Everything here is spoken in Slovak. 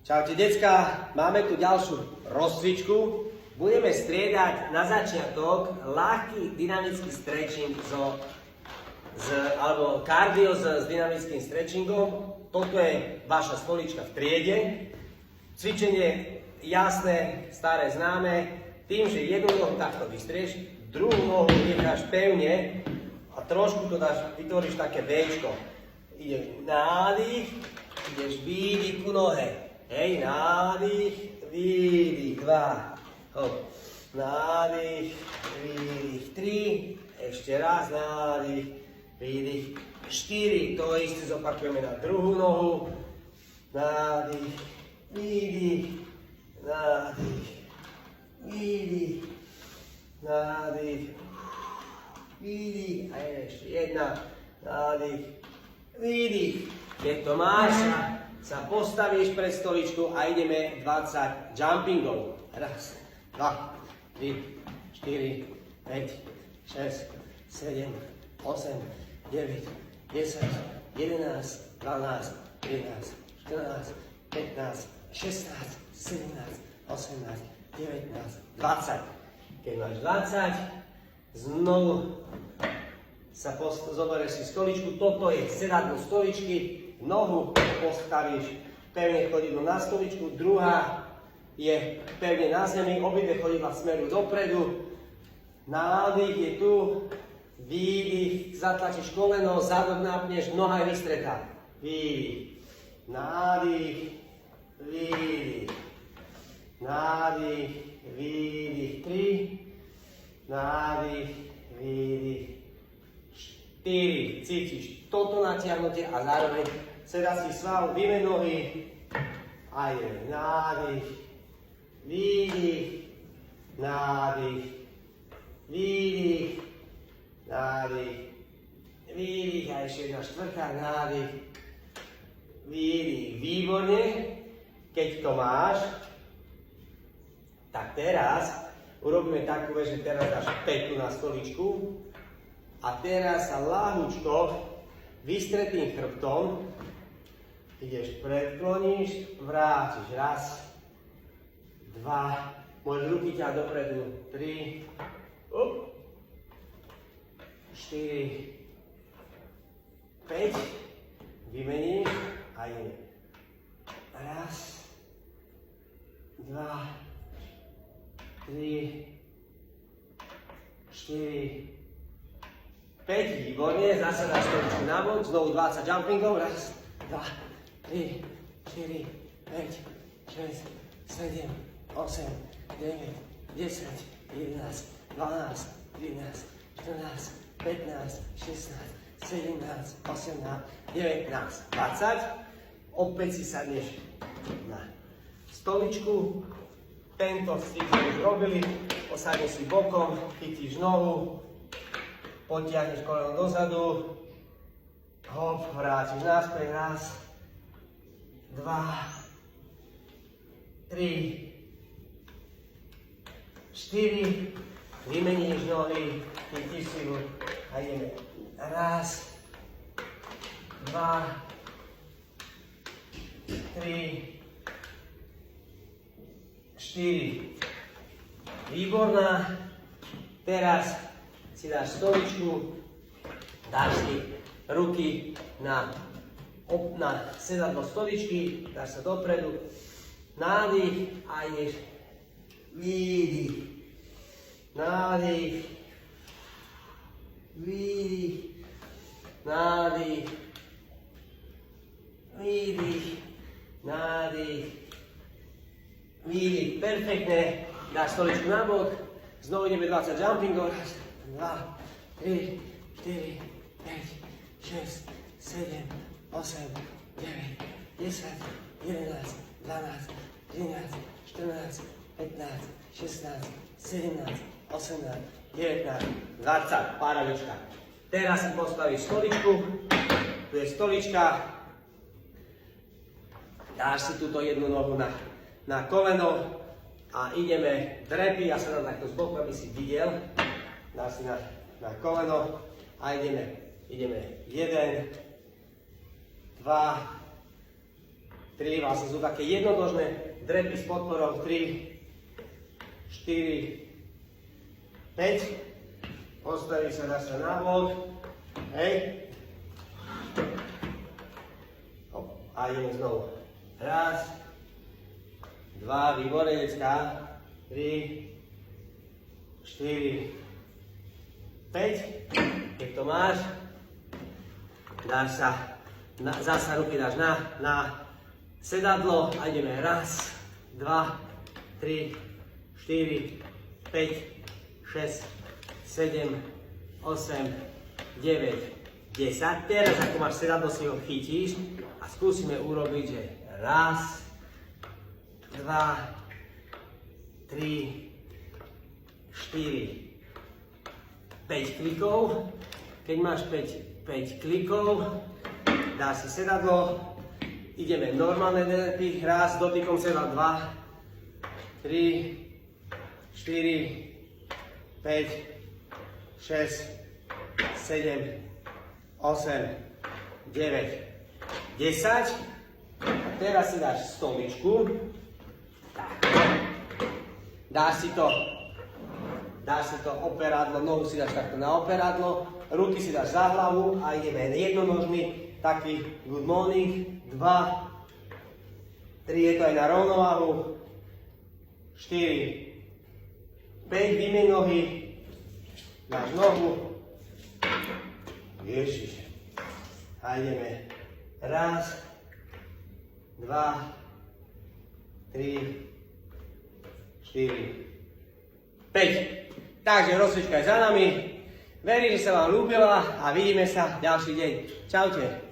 Čaute decka, máme tu ďalšiu rozcvičku. Budeme striedať na začiatok ľahký dynamický stretching alebo kardio s dynamickým stretchingom. Toto je vaša stolička v triede. Cvičenie jasné, staré, známe. Tým, že jednu nohu takto vystrieš, druhú nohu necháš pevne a trošku to vytvoríš také Bčko. Ideš nádych, ideš výdych ku nohe. Hej, nádych, výdych, 2. Hop. Nádych, výdych, 3. Ešte raz, nádych, výdych, 4. To isté zopakujeme na druhú nohu. Nádych, výdych, nádych, výdych, nádych, výdych. A ešte jedna, nádych, výdych. Keď to máš, sa postavíš pred stoličku a ideme 20 jumpingov. Raz, 2, 3, 4, 5, 6, 7, 8, 9, 10, 11, 12, 13, 14, 15, 16, 17, 18, 19, 20. Keď máš 20, znovu sa zoberieš si stoličku. Toto je sedadlo stoličky. Nohu postavíš pevne chodidlo na stoličku, druhá je pevne na zemi, obidve chodidla smerujú dopredu. Nádych je tu, výdych, zatlačíš koleno, zadok napneš, noha je vystretá. Výdych, nádych, výdych, nádych, výdych, 3, nádych, výdych, 4. Cítiš toto natiahnutie a zároveň sedací sval, vyme nohy a je nádych, výdych, nádych, výdych, nádych, výdych a ešte jedna štvrtá, nádych, výdych. Výborne, keď to máš, tak teraz urobíme takú vec, že teraz dáš päťku na stoličku a teraz sa ľahúčko vystretým chrbtom ideš, predkloníš, vrátiš. Raz, 2, môžeš ruky ťa dopredu, 3, 4, 5, vymeníš a ideme. Raz, 2, 3, 4, 5, výborne, zase dáš stoličku na bok, znovu 20 jumpingov, raz, 2, 3, 4, 5, 6, 7, 8, 9, 10, 11, 12, 13, 14, 15, 16, 17, 18, 19, 20. Opäť si sadneš na stoličku, tento cvik sme už robili, posadneš si bokom, chytíš nohu, potiahneš koleno dozadu, hop, vrátiš naspäť, raz, 2, 3, 4, vymeníš nohy, chytíš si ho a ideme. Raz, 2, 3, 4. Výborná. Teraz si dáš stoličku, dáš si ruky na sedadlo stoličky, dáš sa dopredu, nádych a ideš, výdych, nádych, výdych, nádych, výdych, nádych, výdych. Perfektne, dáš stoličku na bok, znovu ideme 20 jumpingov, 2, 3, 4, 5, 6, 7, 8, 9, 10, 11, 12, 13, 14, 15, 16, 17, 18, 19, 20. Parádička. Teraz si postavíš stoličku, tu je stolička, dáš si túto jednu nohu na koleno a ideme drepy, ja sa dám takto z boku, aby si videl. Dáš si na koleno a ideme 1, 2, 3, 3, vlastne sú také jednonožné drepy s podporou 3, 4, 5. Postaví sa zase na bok. Hej. A ideme znovu. Raz, 2, výborne, decka. 3, 4, 5. Keď to máš, dáš sa, zasa ruky dáš na sedadlo a ideme. Raz, 2, 3, 4, 5, 6, 7, 8, 9, 10. Teraz, ako máš sedadlo, si ho chytíš a skúsime urobiť, že raz, 2, 3, 4, 5 klikov. Keď máš 5 klikov, dáš si sedadlo, ideme normálne drepy, raz, dotykom sedadla, 2, 3, 4, 5, 6, 7, 8, 9, 10. A teraz si dáš stoličku. Dáš si to operadlo, nohu si dáš takto na operadlo, ruky si dáš za hlavu a ideme jednonožný, taký good morning, 2, 3, je to aj na rovnováhu, 4, 5, vymeň nohy, dáš nohu, Ježiš, a ideme, raz, 2, 3, 4, 5. Takže rozcvička je za nami. Verím, že sa vám ľúbila a vidíme sa ďalší deň. Čaute.